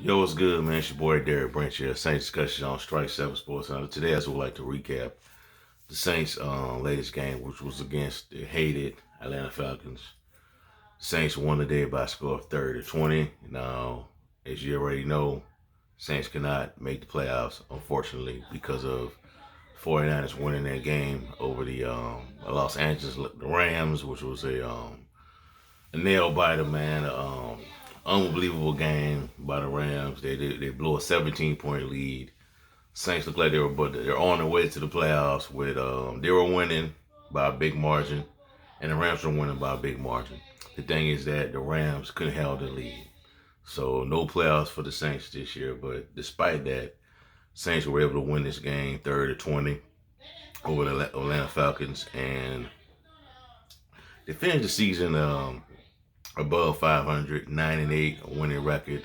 Yo, what's good, man? It's your boy Derek Branch here. Saints discussion on Strike 7 Sports. Today, I would like to recap the Saints' latest game, which was against the hated Atlanta Falcons. Saints won today by a score of 30-20. Now, as you already know, Saints cannot make the playoffs, unfortunately, because of 49ers winning that game over the Los Angeles Rams, which was a nail biter, man. Unbelievable game by the Rams. They blew a 17-point lead. Saints look like they're on their way to the playoffs with they were winning by a big margin, and the Rams were winning by a big margin. The thing is that the Rams couldn't hold the lead, so no playoffs for the Saints this year. But despite that, Saints were able to win this game 30-20 over the Atlanta Falcons, and they finished the season above 500, 9-8, a winning record.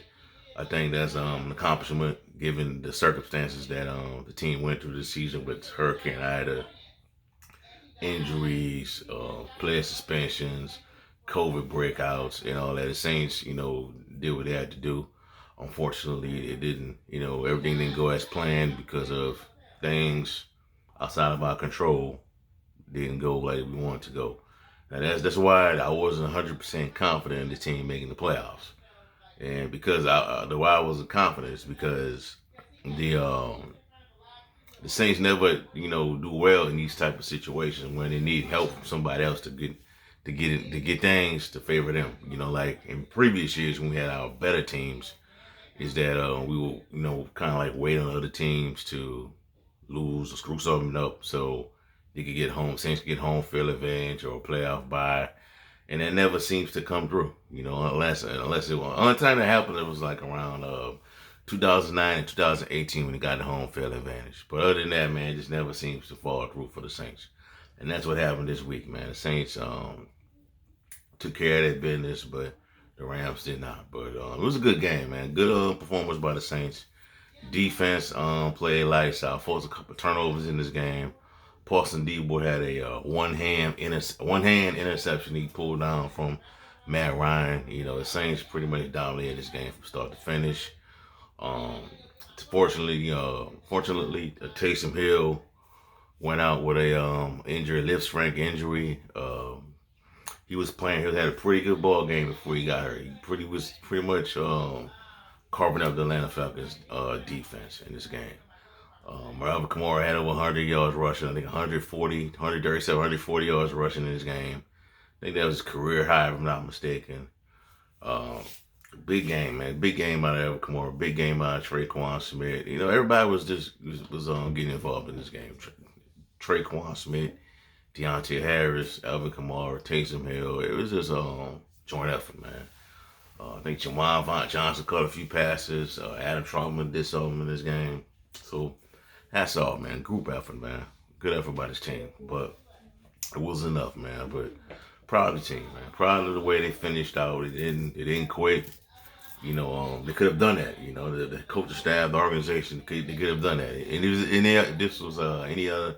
I think that's an accomplishment given the circumstances that the team went through this season with Hurricane Ida, injuries, player suspensions, COVID breakouts, and all that. The Saints, did what they had to do. Unfortunately, it didn't. Everything didn't go as planned because of things outside of our control. Didn't go like we wanted to go. Now that's why I wasn't 100% confident in the team making the playoffs. And because the why I wasn't confident is because the the Saints never do well in these type of situations when they need help from somebody else to get things to favor them. Like in previous years when we had our better teams, is that we will kind of like wait on other teams to lose or screw something up so they could get home. Saints could get home field advantage or a playoff bye, and that never seems to come through. Unless it was only time that happened, it was like around 2009 and 2018 when they got the home field advantage. But other than that, man, it just never seems to fall through for the Saints, and that's what happened this week, man. The Saints took care of their business, but the Rams did not. But it was a good game, man. Good performance by the Saints. Defense played lights out. Forced a couple turnovers in this game. Paulson Debo had a one-hand interception he pulled down from Matt Ryan. The Saints pretty much dominated this game from start to finish. Um, fortunately, Taysom Hill went out with a injury, lip frank injury. He was playing. He had a pretty good ball game before he got hurt. He was pretty much carving up the Atlanta Falcons defense in this game. Alvin Kamara had over 100 yards rushing. I think 140, 137, 140 yards rushing in this game. I think that was his career high, if I'm not mistaken. Um, Big game, man. Big game out of Alvin Kamara. Big game out of Traquan Smith. Everybody was getting involved in this game. Traquan Smith, Deontay Harris, Alvin Kamara, Taysom Hill. It was just joint effort, man. I think Jawan Vaughn Johnson caught a few passes. Adam Trautman did something in this game. So that's all, man. Group effort, man. Good effort by this team. But it was enough, man. But proud of the team, man. Proud of the way they finished out. They didn't quit. They could have done that. The coaching staff, the organization, they could have done that. And this was any other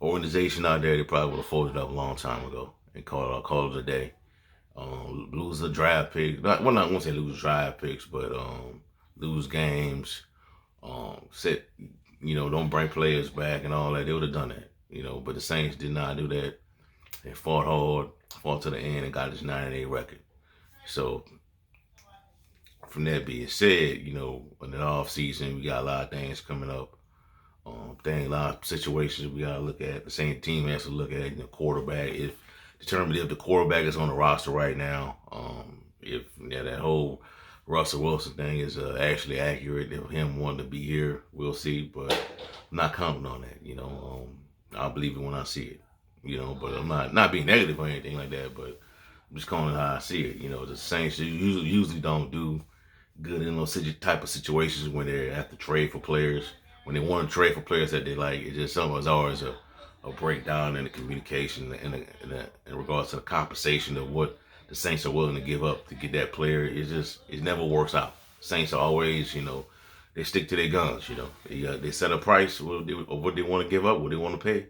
organization out there, they probably would have folded up a long time ago and called it a day. Lose the draft pick. Not want to say lose draft picks, but lose games. Sit. Don't bring players back and all that. They would have done that. But the Saints did not do that. They fought hard, fought to the end, and got this 9-8 record. So from that being said, in the off season, we got a lot of things coming up. A lot of situations we gotta look at. The same team has to look at quarterback. If determine if the quarterback is on the roster right now. If that whole Russell Wilson thing is actually accurate. If him wanting to be here, we'll see. But I'm not counting on that. I'll believe it when I see it. But I'm not being negative or anything like that. But I'm just calling it how I see it. The Saints usually don't do good in those type of situations when they have to trade for players. When they want to trade for players that they like, it's just something. There's always a breakdown in the communication in regards to the compensation of what the Saints are willing to give up to get that player. It never works out. Saints are always, they stick to their guns. They set a price of what they want to give up, what they want to pay,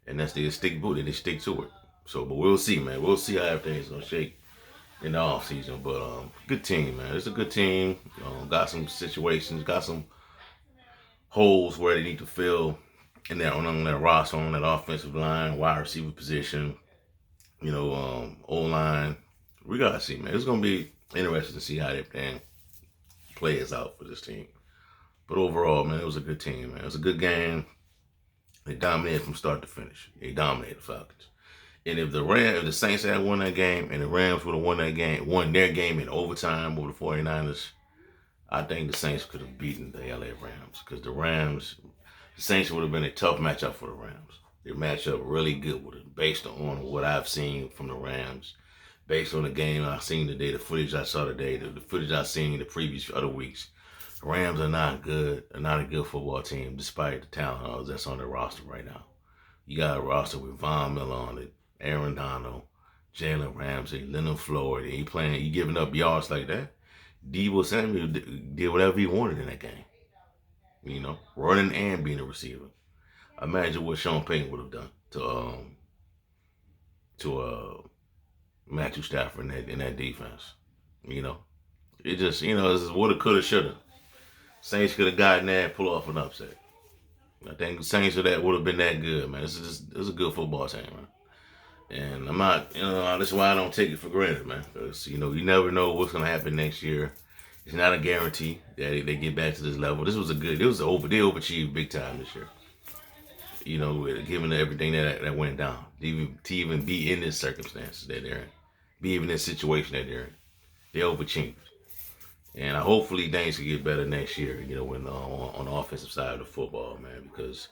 and that's they stick to it. So, but we'll see, man. We'll see how everything's gonna shake in the off season. But good team, man. It's a good team. Got some situations, got some holes where they need to fill in that on that roster, on that offensive line, wide receiver position, O line. We gotta see, man. It's gonna be interesting to see how that plan plays out for this team. But overall, man, it was a good team, man. It was a good game. They dominated from start to finish. They dominated the Falcons. And if the Saints had won that game and the Rams would have won their game in overtime over the 49ers, I think the Saints could have beaten the LA Rams. Because the Saints would have been a tough matchup for the Rams. Their matchup really good with it, based on what I've seen from the Rams, based on the game I've seen today, the footage I saw today, the footage I've seen the previous other weeks. The Rams are not good. They're not a good football team, despite the talent that's on their roster right now. You got a roster with Von Miller on it, Aaron Donald, Jalen Ramsey, Leonard Floyd, and you giving up yards like that. Deebo Samuel did whatever he wanted in that game. Running and being a receiver. Imagine what Sean Payton would have done to Matthew Stafford in that defense. It just it's woulda, coulda, shoulda. Saints could have gotten there and pull off an upset. I think the Saints would have been that good, man. This is a good football team, man. And I'm not, that's why I don't take it for granted, man. Because, you never know what's going to happen next year. It's not a guarantee that they get back to this level. They overachieved big time this year. Given everything that went down. To even be in this circumstance that they're in. Be even in this situation that they're in. They overachieved. And hopefully things can get better next year, when on the offensive side of the football, man, because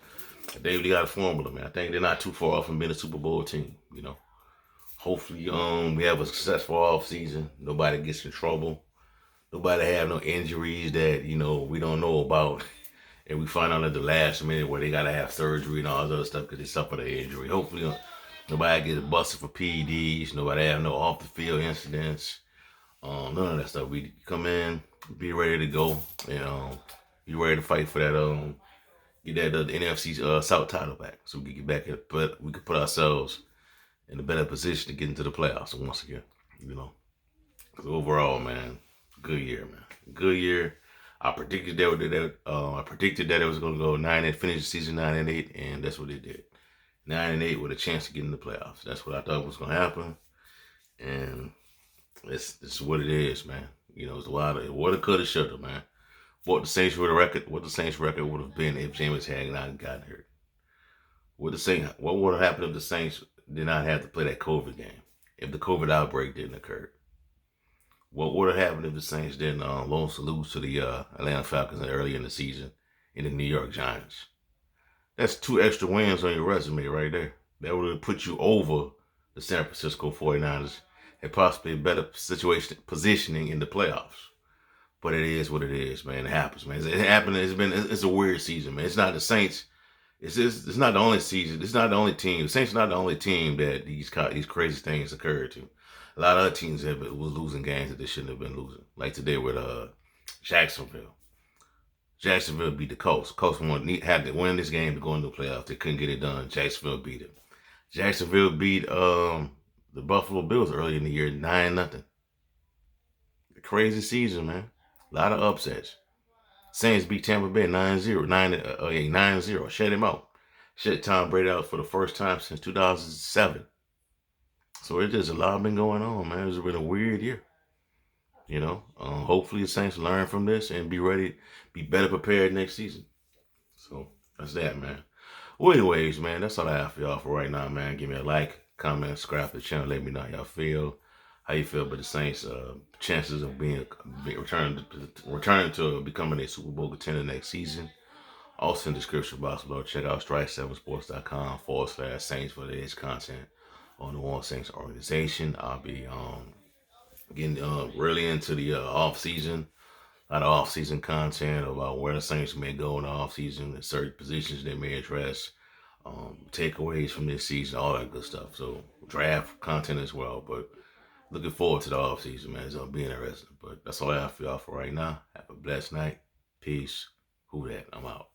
they really got a formula, man. I think they're not too far off from being a Super Bowl team, Hopefully, we have a successful off season. Nobody gets in trouble. Nobody have no injuries that, we don't know about. And we find out at the last minute where they got to have surgery and all this other stuff because they suffered an injury. Hopefully, nobody gets busted for PEDs. Nobody have no off-the-field incidents. None of that stuff. We come in, be ready to go, and be ready to fight for that, get that the NFC South title back, so we can get back but we could put ourselves in a better position to get into the playoffs once again. So overall, man, good year, man, good year. I predicted that it was going to go 9 and finish the season 9-8, and that's what it did. 9-8 with a chance to get in the playoffs. That's what I thought was going to happen, and it's what it is, man. It's a lot of what it could have, should have, man. What the Saints record would have been if Jameis had not gotten hurt. What would have happened if the Saints did not have to play that COVID game? If the COVID outbreak didn't occur? What would have happened if the Saints didn't lose to the Atlanta Falcons early in the season in the New York Giants? That's 2 extra wins on your resume right there. That would have put you over the San Francisco 49ers and possibly a better positioning in the playoffs. But it is what it is, man. It happens, man. It happened. It's a weird season, man. It's not the Saints. It's not the only season. It's not the only team. The Saints are not the only team that these crazy things occurred to. A lot of other teams was losing games that they shouldn't have been losing. Like today with Jacksonville. Jacksonville beat the Colts. Colts had to win this game to go into the playoffs. They couldn't get it done. Jacksonville beat it. Jacksonville beat the Buffalo Bills early in the year 9-0. Crazy season, man. A lot of upsets. Saints beat Tampa Bay 9-0. 9-0. Shut him out. Shut Tom Brady out for the first time since 2007. So it's just a lot been going on, man. It's been a weird year. Hopefully the Saints learn from this and be better prepared next season. So that's that, man. Well, anyways, man, that's all I have for y'all for right now, man. Give me a like, comment, subscribe to the channel. Let me know how y'all feel. How you feel about the Saints' chances of returning to becoming a Super Bowl contender next season. Also in the description box below, check out strike7sports.com/Saints for the latest content on the New Orleans Saints organization. I'll be getting really into the off season. A lot of off season content about where the Saints may go in the off season and certain positions they may address, takeaways from this season, all that good stuff. So draft content as well. But looking forward to the off season, man. It's gonna be interesting. But that's all I have for y'all for right now. Have a blessed night. Peace. Who that? I'm out.